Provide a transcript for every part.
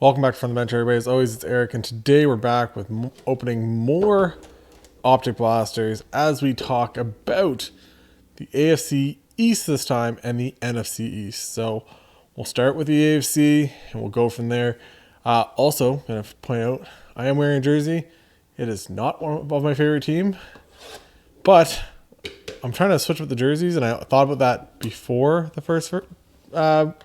Welcome back from the bench, everybody. As always, it's Eric, and today we're back with opening more Optic Blasters as we talk about the AFC East this time and the NFC East. So we'll start with the AFC and we'll go from there. Also, I'm going to point out, I am wearing a jersey. It is not one of my favorite team, but I'm trying to switch with the jerseys, and I thought about that before the first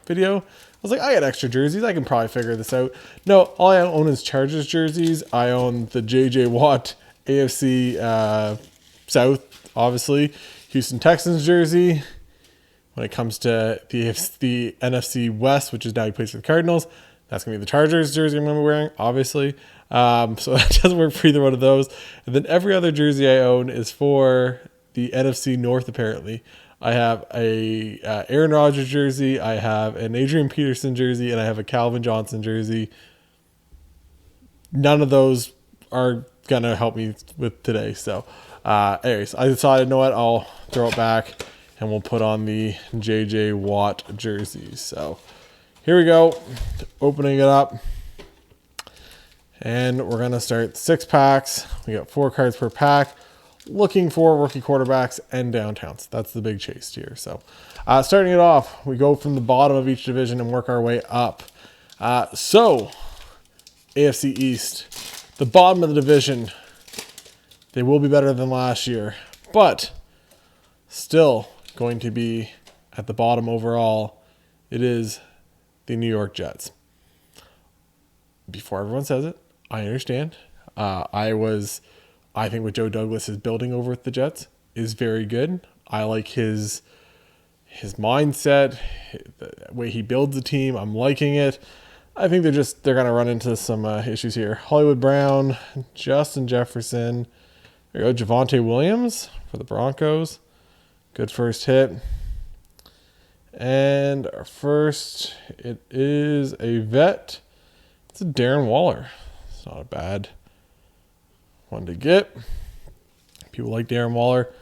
video. I was like, I got extra jerseys. I can probably figure this out. No, all I own is Chargers jerseys. I own the J.J. Watt AFC South, obviously. Houston Texans jersey. When it comes to the NFC West, which is now he plays for the Cardinals, that's going to be the Chargers jersey I'm going to be wearing, obviously. So that doesn't work for either one of those. And then every other jersey I own is for the NFC North, apparently. I have a Aaron Rodgers jersey, I have an Adrian Peterson jersey, and I have a Calvin Johnson jersey. None of those are going to help me with today. So, anyways, I decided, you know what, I'll throw it back, and we'll put on the J.J. Watt jersey. So, here we go, opening it up. And we're going to start 6 packs. We got 4 cards per pack. Looking for rookie quarterbacks and downtowns. That's the big chase here. So starting it off, we go from the bottom of each division and work our way up. So AFC East, the bottom of the division, they will be better than last year, but still going to be at the bottom overall. It is the New York Jets. Before everyone says it, I understand. I think what Joe Douglas is building over with the Jets is very good. I like his mindset, the way he builds the team. I'm liking it. I think they're going to run into some issues here. Hollywood Brown, Justin Jefferson. There you go, Javonte Williams for the Broncos. Good first hit. And our first, it is a vet. It's a Darren Waller. It's not a bad one to get. People like Darren Waller,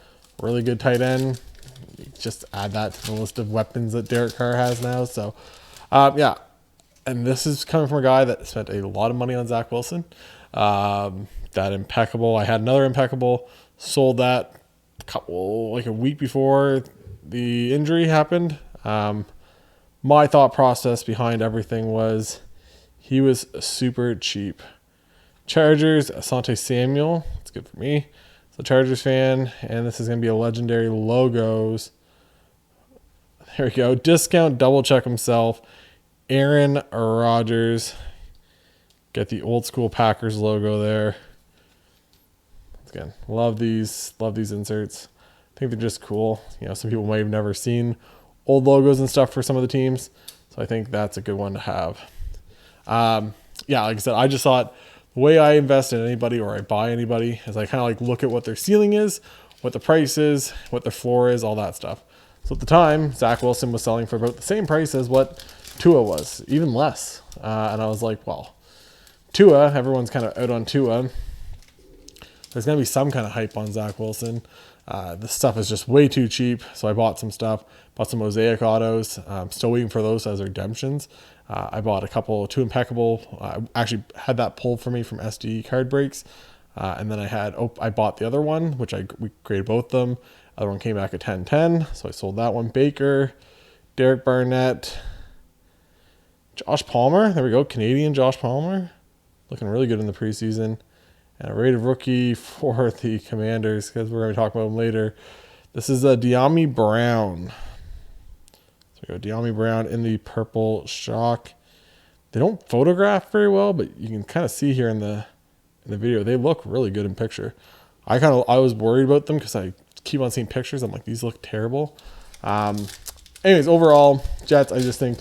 really good tight end. Just add that to the list of weapons that Derek Carr has now. So, yeah. And this is coming from a guy that spent a lot of money on Zach Wilson. That impeccable. I had another impeccable. Sold that a week before the injury happened. My thought process behind everything was he was super cheap. Chargers, Asante Samuel. That's good for me. It's a Chargers fan. And this is going to be a legendary logos. There we go. Discount, double check himself. Aaron Rodgers. Get the old school Packers logo there. Again, love these inserts. I think they're just cool. You know, some people might have never seen old logos and stuff for some of the teams. So I think that's a good one to have. Yeah, like I said, I just thought the way I invest in anybody or I buy anybody is I kind of like look at what their ceiling is, what the price is, what their floor is, all that stuff. So at the time, Zach Wilson was selling for about the same price as what Tua was, even less. And I was like, well, Tua, everyone's kind of out on Tua. There's going to be some kind of hype on Zach Wilson. This stuff is just way too cheap. So I bought some stuff, bought some Mosaic autos. I'm still waiting for those as redemptions. I bought two impeccable. I actually had that pulled for me from SD card breaks. And then I bought the other one, which we created both of them. Other one came back at 10-10. So I sold that one. Baker, Derek Barnett, Josh Palmer. There we go. Canadian Josh Palmer. Looking really good in the preseason. And a rated rookie for the Commanders, because we're going to talk about him later. This is a De'Ami Brown. So we go De'Ami Brown in the purple shock. They don't photograph very well, but you can kind of see here in the video, they look really good in picture. I was worried about them because I keep on seeing pictures. I'm like, these look terrible. Anyways, overall, Jets, I just think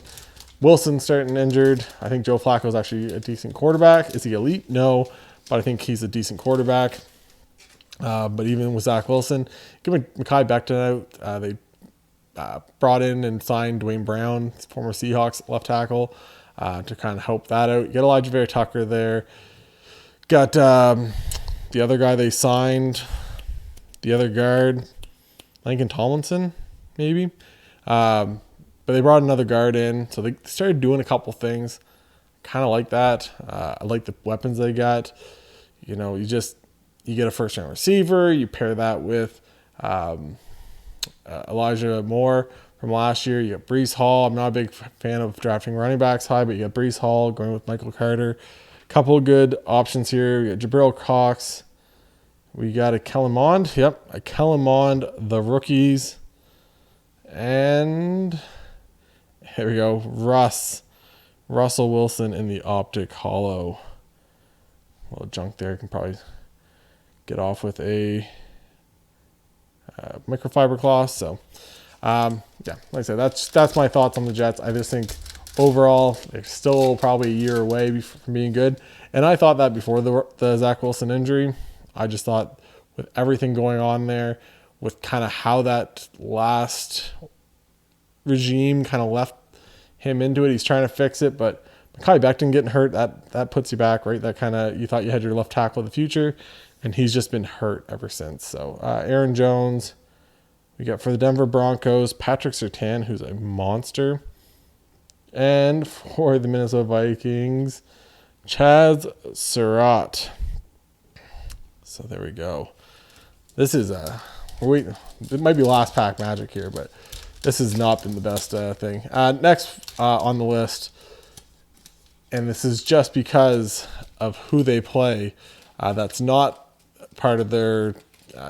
Wilson's starting injured. I think Joe Flacco is actually a decent quarterback. Is he elite? No. But I think he's a decent quarterback. But even with Zach Wilson, give Mekhi Becton out. They brought in and signed Dwayne Brown, former Seahawks left tackle, to kind of help that out. You got Elijah Vera Tucker there. Got the other guy they signed, the other guard, Lincoln Tomlinson, maybe. But they brought another guard in. So they started doing a couple things. kind of like that. I like the weapons they got. You know, you get a first round receiver. You pair that with Elijah Moore from last year. You got Breece Hall. I'm not a big fan of drafting running backs high, but you got Breece Hall going with Michael Carter. Couple of good options here. We got Jabril Cox. We got a Kellen Mond. Yep, a Kellen Mond, the rookies. And here we go. Russell Wilson in the Optic Hollow. A little junk there. Can probably get off with a microfiber cloth. So, yeah, like I said, that's my thoughts on the Jets. I just think overall they're still probably a year away from being good. And I thought that before the Zach Wilson injury. I just thought with everything going on there, with kind of how that last regime kind of left him into it, he's trying to fix it, but Mekhi Becton getting hurt, that puts you back, right? That kind of, you thought you had your left tackle of the future, and he's just been hurt ever since. So Aaron Jones, we got for the Denver Broncos, Patrick Surtain, who's a monster. And for the Minnesota Vikings, Chaz Surratt. So there we go. This is it might be last pack magic here, but this has not been the best thing. Next on the list, and this is just because of who they play. That's not part of their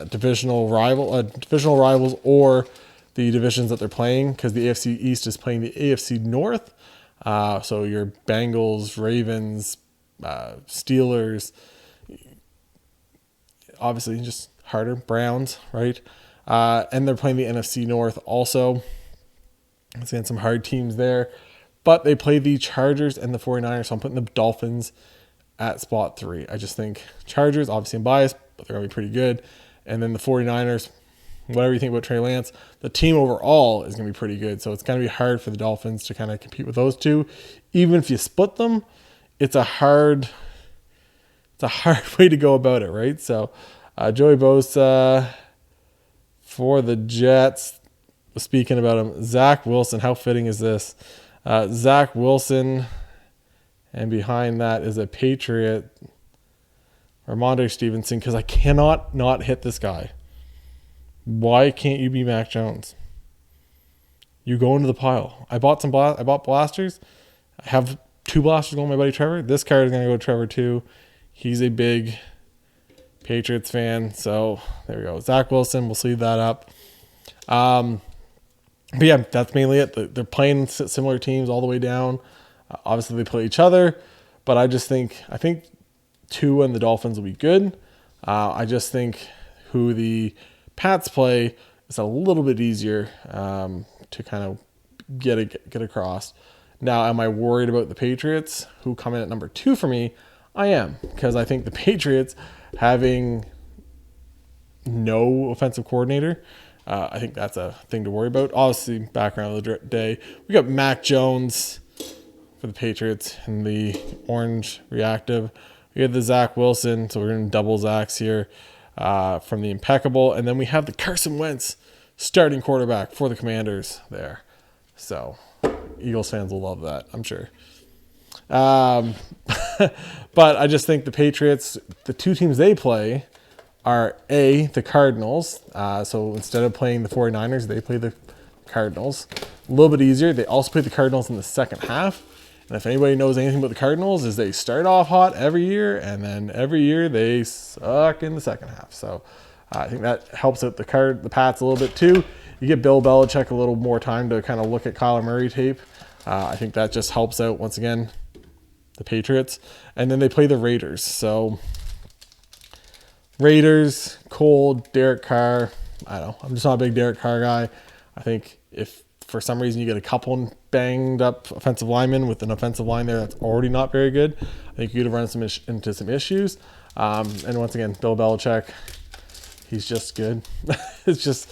divisional rivals or the divisions that they're playing, because the AFC East is playing the AFC North. So your Bengals, Ravens, Steelers, obviously just harder, Browns, right? And they're playing the NFC North also. I'm seeing some hard teams there. But they play the Chargers and the 49ers, so I'm putting the Dolphins at spot 3. I just think Chargers, obviously I'm biased, but they're going to be pretty good. And then the 49ers, whatever you think about Trey Lance, the team overall is going to be pretty good. So it's going to be hard for the Dolphins to kind of compete with those two. Even if you split them, it's a hard way to go about it, right? So Joey Bosa for the Jets. Speaking about him, Zach Wilson, how fitting is this? Zach Wilson, and behind that is a Patriot, Ramondre Stevenson, because I cannot not hit this guy. Why can't you be Mac Jones? You go into the pile. I bought blasters. I have 2 blasters going to my buddy Trevor. This card is going to go to Trevor too. He's a big Patriots fan. So there we go. Zach Wilson, we'll sleeve that up. But yeah, that's mainly it. They're playing similar teams all the way down. Obviously, they play each other. But I think Tua and the Dolphins will be good. I just think who the Pats play is a little bit easier to kind of get across. Now, am I worried about the Patriots, who come in at number 2 for me? I am, because I think the Patriots having no offensive coordinator, I think that's a thing to worry about. Obviously, background of the day, we got Mac Jones for the Patriots in the orange reactive. We have the Zach Wilson, so we're going to double Zach's here from the impeccable. And then we have the Carson Wentz starting quarterback for the Commanders there. So Eagles fans will love that, I'm sure. But I just think the Patriots, the 2 teams they play are the Cardinals. So instead of playing the 49ers, they play the Cardinals. A little bit easier. They also play the Cardinals in the second half. And if anybody knows anything about the Cardinals, is they start off hot every year, and then every year they suck in the second half. So I think that helps out the Pats a little bit too. You get Bill Belichick a little more time to kind of look at Kyler Murray tape. I think that just helps out, once again, the Patriots. And then they play the Raiders. So Raiders, cold, Derek Carr. I don't know. I'm just not a big Derek Carr guy. I think if for some reason you get a couple banged up offensive linemen with an offensive line there that's already not very good, I think you could run into some issues. And once again, Bill Belichick, he's just good. It's just,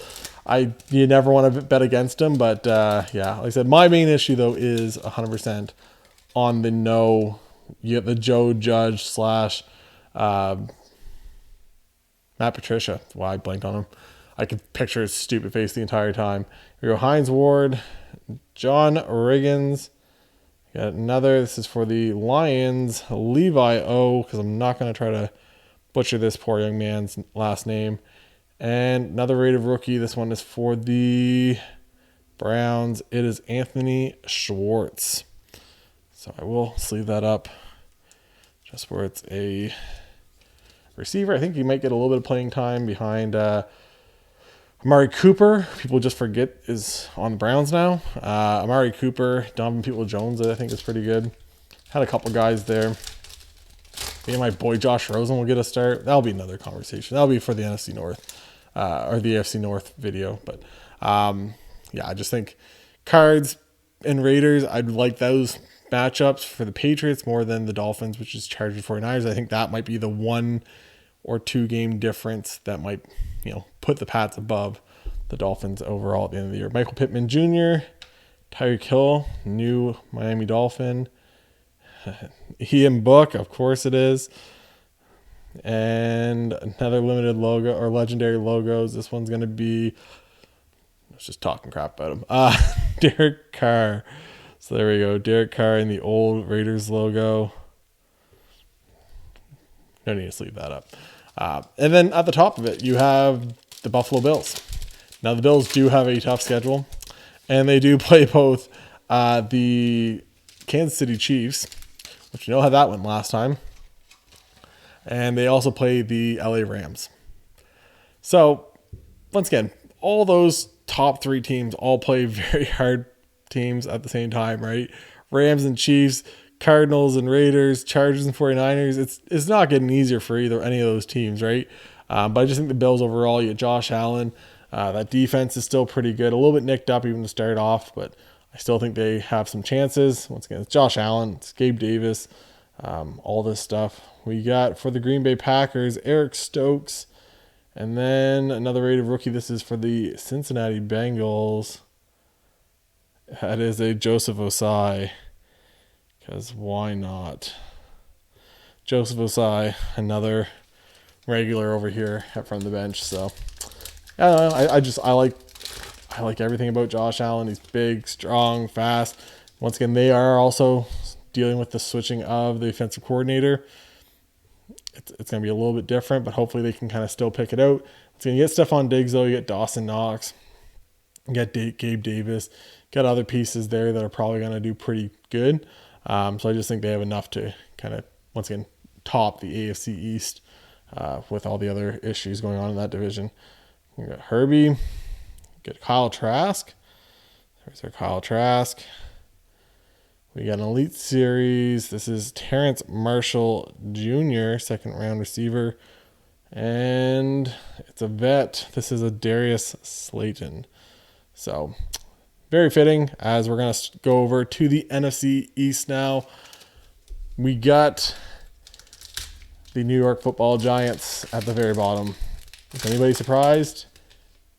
you never want to bet against him. But yeah, like I said, my main issue though is 100% on the no. You get the Joe Judge / Matt Patricia. Wow, I blanked on him. I could picture his stupid face the entire time. We go Hines Ward, John Riggins. Got another. This is for the Lions, Levi O, because I'm not going to try to butcher this poor young man's last name. And another rated rookie. This one is for the Browns. It is Anthony Schwartz. So I will sleeve that up just where it's a receiver. I think he might get a little bit of playing time behind Amari Cooper. People just forget is on the Browns now. Amari Cooper, Donovan Peoples-Jones, I think is pretty good. Had a couple guys there. Maybe my boy Josh Rosen will get a start. That'll be another conversation. That'll be for the NFC North or the AFC North video. But yeah, I just think Cards and Raiders, I'd like those matchups for the Patriots more than the Dolphins, which is Chargers 49ers. I think that might be the 1 or 2 game difference that might, put the Pats above the Dolphins overall at the end of the year. Michael Pittman Jr., Tyreek Hill, new Miami Dolphin. Ian Book, of course it is. And another limited logo or legendary logos. This one's going to be, I was just talking crap about him. Derek Carr. So there we go. Derek Carr in the old Raiders logo. No need to sleeve that up. And then at the top of it, you have the Buffalo Bills. Now, the Bills do have a tough schedule, and they do play both the Kansas City Chiefs, which you know how that went last time, and they also play the LA Rams. So, once again, all those top 3 teams all play very hard teams at the same time, right? Rams and Chiefs, Cardinals and Raiders, Chargers and 49ers. It's not getting easier for any of those teams, right? But I just think the Bills overall, you get Josh Allen. That defense is still pretty good. A little bit nicked up even to start off, but I still think they have some chances. Once again, it's Josh Allen, it's Gabe Davis, all this stuff. We got for the Green Bay Packers, Eric Stokes, and then another rated rookie. This is for the Cincinnati Bengals. That is a Joseph Osai, because why not? Joseph Osai, another regular over here from the bench. So I like everything about Josh Allen. He's big, strong, fast. Once again, they are also dealing with the switching of the offensive coordinator. It's going to be a little bit different, but hopefully they can kind of still pick it out. It's going to get Stephon Diggs, though. You get Dawson Knox. You get Gabe Davis. Got other pieces there that are probably going to do pretty good. So I just think they have enough to kind of, once again, top the AFC East with all the other issues going on in that division. We got Herbie. Get Kyle Trask. There's our Kyle Trask. We got an Elite Series. This is Terrence Marshall Jr., second round receiver. And it's a vet. This is a Darius Slayton. So very fitting as we're going to go over to the NFC East now. We got the New York Football Giants at the very bottom. Is anybody surprised?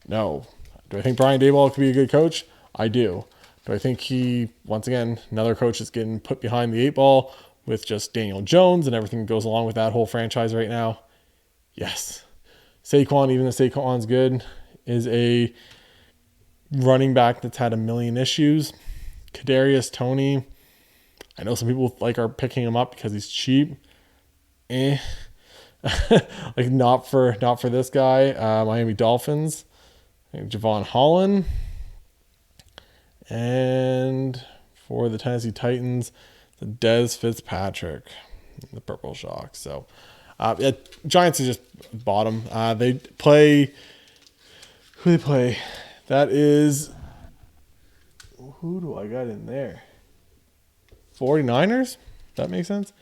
No. Do I think Brian Daboll could be a good coach? I do. Do I think he, once again, another coach is getting put behind the 8 ball with just Daniel Jones and everything that goes along with that whole franchise right now? Yes. Saquon, even though Saquon's good, is a running back that's had a million issues. Kadarius Toney, I know some people are picking him up because he's cheap. Not for this guy. Miami Dolphins, Javon Holland, and for the Tennessee Titans, the Dez Fitzpatrick, the Purple Shock. So, Giants are just bottom. They play. Who they play? That is. Who do I got in there? 49ers? That makes sense.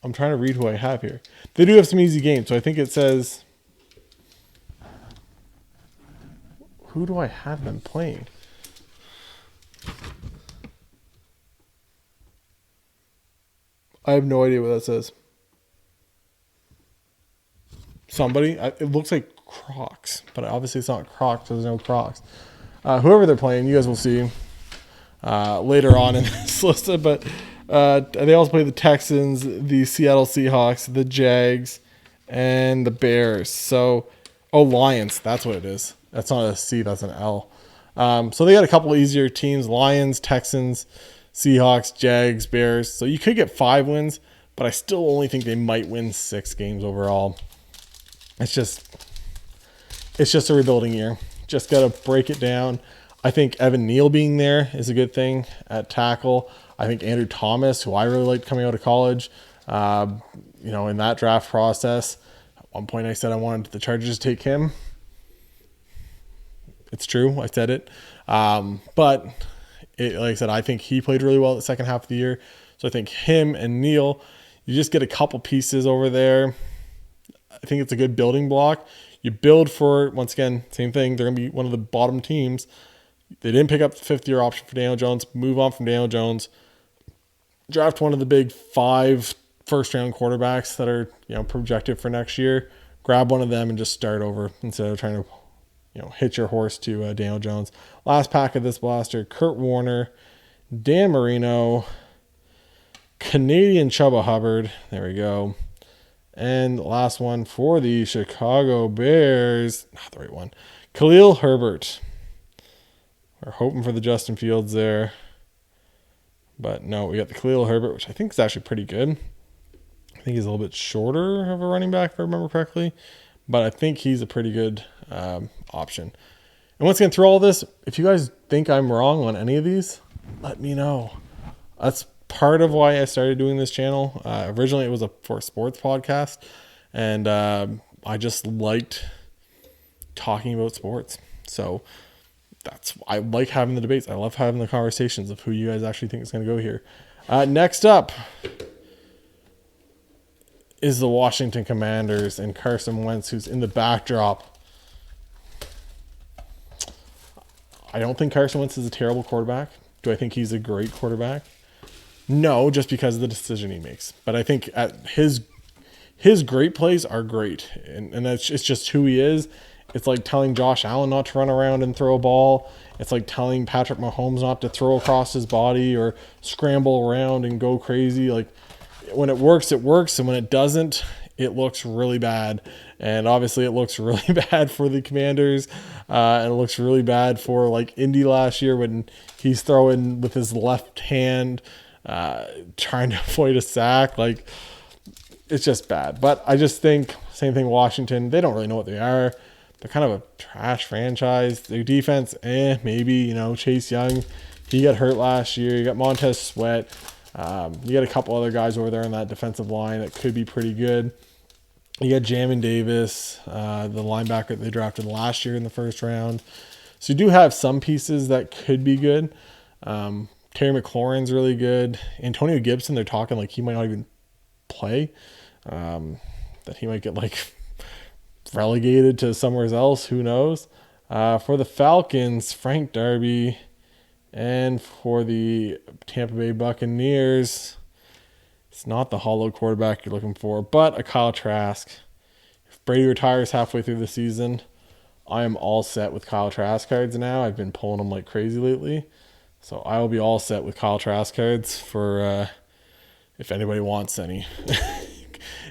I'm trying to read who I have here. They do have some easy games, so I think it says. Who do I have them playing? I have no idea what that says. Somebody. It looks like Crocs, but obviously it's not Crocs, so there's no Crocs. Whoever they're playing, you guys will see later on in this list. But they also play the Texans, the Seattle Seahawks, the Jags, and the Bears. So, Lions. That's what it is. That's not a C, that's an L. So they got a couple easier teams: Lions, Texans, Seahawks, Jags, Bears. So you could get 5 wins, but I still only think they might win 6 games overall. It's just a rebuilding year. Just got to break it down. I think Evan Neal being there is a good thing at tackle. I think Andrew Thomas, who I really liked coming out of college, in that draft process. At one point I said I wanted the Chargers to take him. It's true. I said it. But like I said, I think he played really well the second half of the year. So I think him and Neal, you just get a couple pieces over there. I think it's a good building block. You build for, once again, same thing. They're going to be one of the bottom teams. They didn't pick up the 5th-year option for Daniel Jones. Move on from Daniel Jones. Draft one of the big 5 first-round quarterbacks that are projected for next year. Grab one of them and just start over instead of trying to hitch your horse to Daniel Jones. Last pack of this blaster: Kurt Warner, Dan Marino, Canadian Chubba Hubbard. There we go. And the last one for the Chicago Bears, not the right one, Khalil Herbert. We're hoping for the Justin Fields there. But no, we got the Khalil Herbert, which I think is actually pretty good. I think he's a little bit shorter of a running back, if I remember correctly. But I think he's a pretty good option. And once again, through all this, if you guys think I'm wrong on any of these, let me know. That's part of why I started doing this channel. Originally, it was for a sports podcast. And I just liked talking about sports. So I like having the debates. I love having the conversations of who you guys actually think is going to go here. Next up is the Washington Commanders and Carson Wentz, who's in the backdrop. I don't think Carson Wentz is a terrible quarterback. Do I think he's a great quarterback? No, just because of the decision he makes. But I think his great plays are great, and it's just who he is. It's like telling Josh Allen not to run around and throw a ball. It's like telling Patrick Mahomes not to throw across his body or scramble around and go crazy. Like, when it works, it works. And when it doesn't, it looks really bad. And obviously it looks really bad for the Commanders. And it looks really bad for like Indy last year when he's throwing with his left hand, trying to avoid a sack. Like, it's just bad. But I just think, same thing, Washington, they don't really know what they are. They're kind of a trash franchise. Their defense, maybe, Chase Young, he got hurt last year. You got Montez Sweat. You got a couple other guys over there on that defensive line that could be pretty good. You got Jamin Davis, the linebacker that they drafted last year in the first round. So you do have some pieces that could be good. Terry McLaurin's really good. Antonio Gibson, they're talking like he might not even play. That he might get relegated to somewhere else. Who knows? For the Falcons, Frank Darby. And for the Tampa Bay Buccaneers, it's not the hollow quarterback you're looking for, but a Kyle Trask. If Brady retires halfway through the season, I am all set with Kyle Trask cards now. I've been pulling them like crazy lately. So I will be all set with Kyle Trask cards for if anybody wants any.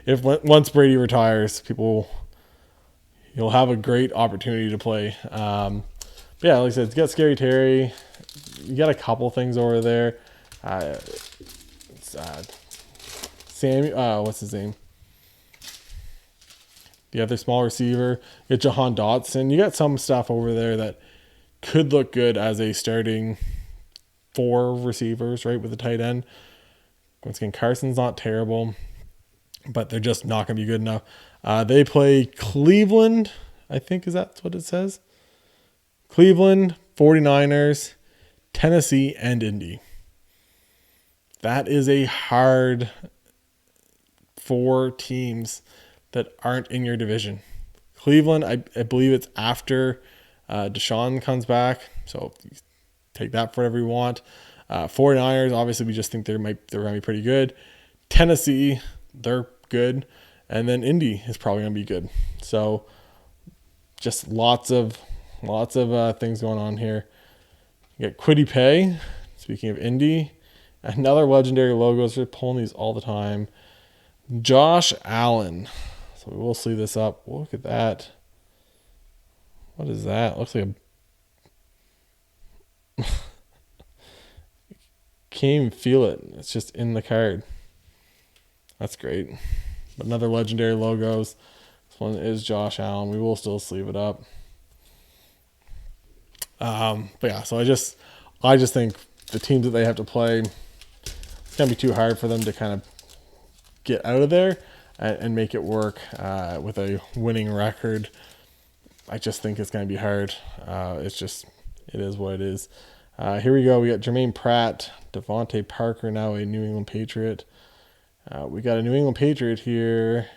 Once Brady retires, you'll have a great opportunity to play. But yeah, like I said, it's got Scary Terry. You got a couple things over there. Samuel, what's his name? The other small receiver. You got Jahan Dotson. You got some stuff over there that could look good as a starting 4 receivers, right, with a tight end. Once again, Carson's not terrible, but they're just not going to be good enough. They play Cleveland, I think that's what it says. Cleveland, 49ers, Tennessee, and Indy. That is a hard 4 teams that aren't in your division. Cleveland, I believe it's after Deshaun comes back, so take that for whatever you want. 49ers, obviously we just think they're going to be pretty good. Tennessee, they're good. And then Indy is probably going to be good. So just lots of things going on here. You got Kwity Paye. Speaking of Indy, another legendary logos. We're pulling these all the time. Josh Allen. So we'll see this up. Look at that. What is that? Looks like can't even feel it. It's just in the card. That's great. But another legendary logos. This one is Josh Allen. We will still sleeve it up. But yeah, so I just think the teams that they have to play, it's gonna be too hard for them to kind of get out of there and make it work with a winning record. I just think it's gonna be hard. It is what it is. Here we go. We got Jermaine Pratt, Devontae Parker, now a New England Patriot. We got a New England Patriot here.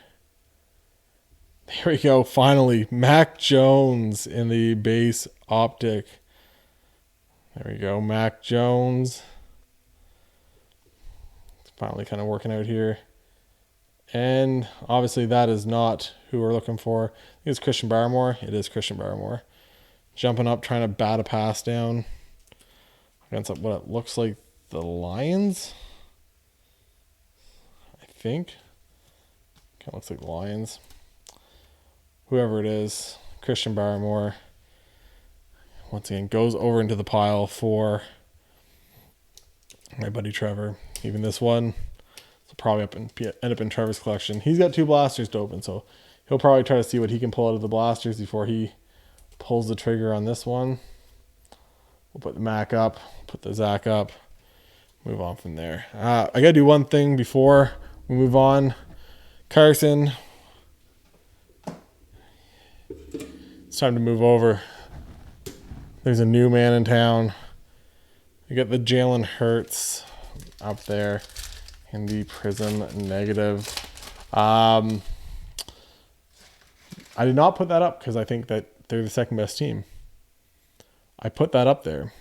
There we go. Finally, Mac Jones in the base optic. There we go. Mac Jones. It's finally kind of working out here. And obviously that is not who we're looking for. I think it's Christian Barmore. It is Christian Barmore. Jumping up, trying to bat a pass down against what it looks like the Lions. I think. Kind of looks like the Lions. Whoever it is, Christian Barmore, once again, goes over into the pile for my buddy Trevor. Even this one will probably end up in Trevor's collection. He's got 2 blasters to open, so he'll probably try to see what he can pull out of the blasters before he pulls the trigger on this one. We'll put the Mac up, put the Zach up, move on from there. I got to do one thing before we move on. Carson, it's time to move over. There's a new man in town. We got the Jalen Hurts up there in the Prism negative. I did not put that up because I think that they're the second best team. I put that up there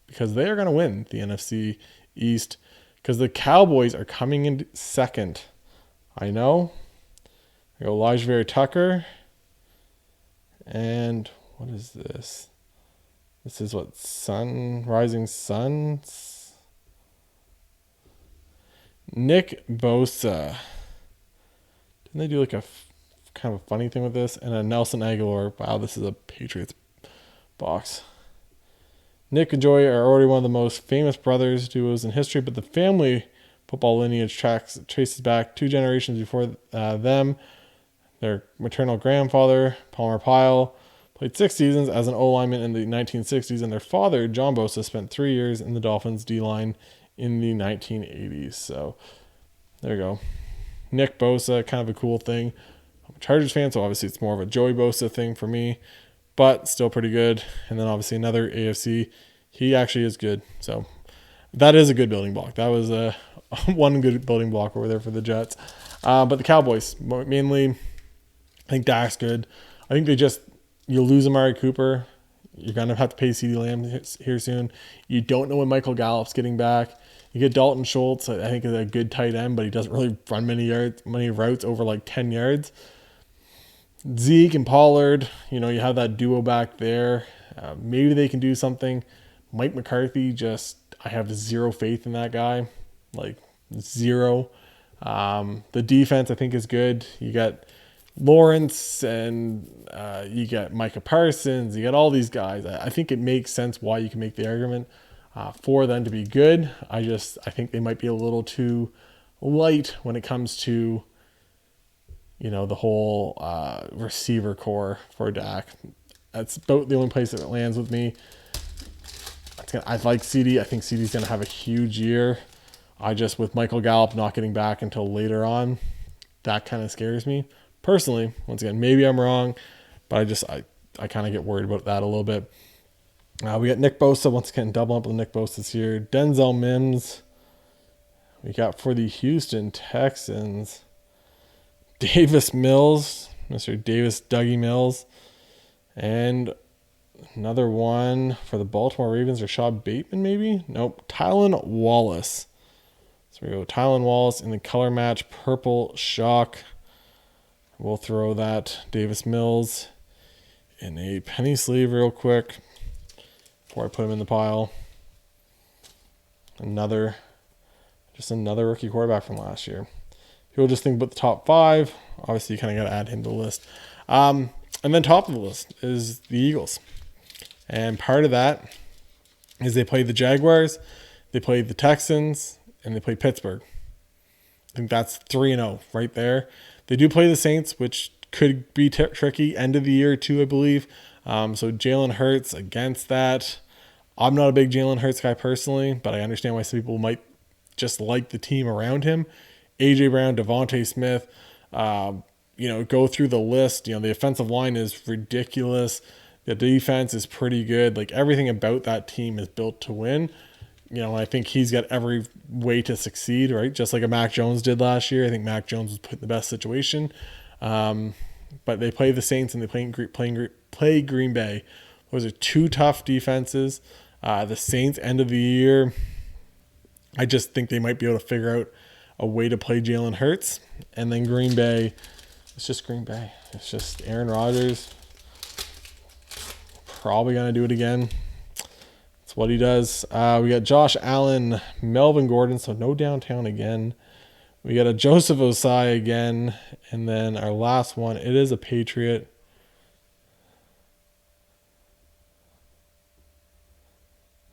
because they are going to win the NFC East because the Cowboys are coming in second. I know. I go Elijah Vera Tucker. And what is this? This is what? Rising Suns? Nick Bosa. Didn't they do like a kind of a funny thing with this? And a Nelson Aguilar. Wow, this is a Patriots box. Nick and Joy are already one of the most famous brothers duos in history, but the family football lineage traces back 2 generations before them. Their maternal grandfather, Palmer Pyle, played 6 seasons as an O-lineman in the 1960s, and their father, John Bosa, spent 3 years in the Dolphins D-line in the 1980s. So there you go. Nick Bosa, kind of a cool thing. I'm a Chargers fan, so obviously it's more of a Joey Bosa thing for me, but still pretty good. And then obviously another AFC. He actually is good. So that is a good building block. That was one good building block over there for the Jets. But the Cowboys, mainly, I think Dak's good. I think you lose Amari Cooper. You're going to have to pay CeeDee Lamb here soon. You don't know when Michael Gallup's getting back. You get Dalton Schultz, I think, is a good tight end, but he doesn't really run many routes over like 10 yards. Zeke and Pollard, you have that duo back there. Maybe they can do something. Mike McCarthy, I have zero faith in that guy. Like, zero. The defense, I think, is good. You got Lawrence and you got Micah Parsons. You got all these guys. I think it makes sense why you can make the argument for them to be good. I think they might be a little too light when it comes to, the whole receiver core for Dak. That's about the only place that it lands with me. I like CD. I think CD's going to have a huge year. With Michael Gallup not getting back until later on, that kind of scares me. Personally, once again, maybe I'm wrong, but I kind of get worried about that a little bit. We got Nick Bosa, once again, double up with Nick Bosa's here. Denzel Mims. We got for the Houston Texans, Davis Mills, Mr. Davis Dougie Mills. And another one for the Baltimore Ravens, Rashad Bateman, maybe? Nope, Tylan Wallace. So we go Tylan Wallace in the color match, purple shock. We'll throw that Davis Mills in a penny sleeve real quick before I put him in the pile. Another rookie quarterback from last year. People just think about the top 5. Obviously, you kind of got to add him to the list. And then top of the list is the Eagles. And part of that is they play the Jaguars, They play the Texans, and they play Pittsburgh. I think that's 3-0 right there. They do play the Saints, which could be tricky. End of the year too, I believe. So Jalen Hurts against that. I'm not a big Jalen Hurts guy personally, but I understand why some people might just like the team around him. A.J. Brown, Devontae Smith, go through the list. The offensive line is ridiculous. The defense is pretty good. Like, everything about that team is built to win. I think he's got every way to succeed, right? Just like a Mac Jones did last year. I think Mac Jones was put in the best situation. But they play the Saints and they play Green Bay. Those are two tough defenses. The Saints, end of the year, I just think they might be able to figure out a way to play Jalen Hurts. And then Green Bay, it's just Green Bay. It's just Aaron Rodgers. Probably going to do it again. That's what he does. We got Josh Allen, Melvin Gordon, so no downtown again. We got a Joseph Osai again. And then our last one, it is a Patriot.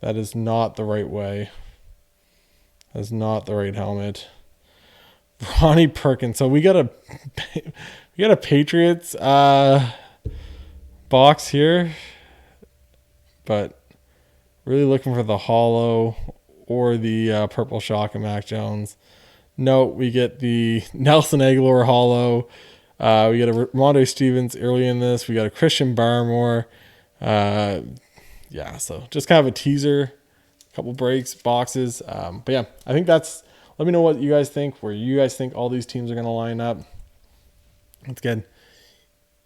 That is not the right way. That is not the right helmet. Ronnie Perkins. So we got a Patriots box here, but really looking for the hollow or the purple shock of Mac Jones. No, we get the Nelson Aguilar hollow. We got a Rhamondre Stevens early in this. We got a Christian Barmore. So just kind of a teaser, a couple breaks, boxes. But yeah, I think let me know what you guys think, where you guys think all these teams are going to line up. Once again,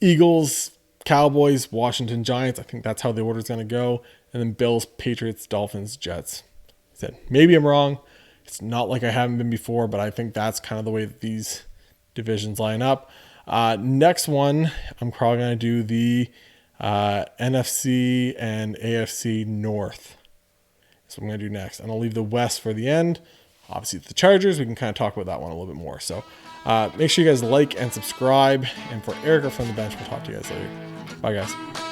Eagles, Cowboys, Washington Giants. I think that's how the order is going to go. And then Bills, Patriots, Dolphins, Jets. I said, maybe I'm wrong. It's not like I haven't been before, but I think that's kind of the way that these divisions line up. Next one, I'm probably going to do the NFC and AFC North. That's what I'm going to do next. And I'll leave the West for the end. Obviously, the Chargers, we can kind of talk about that one a little bit more. So make sure you guys like and subscribe. And for Eric from the bench, we'll talk to you guys later. Bye, guys.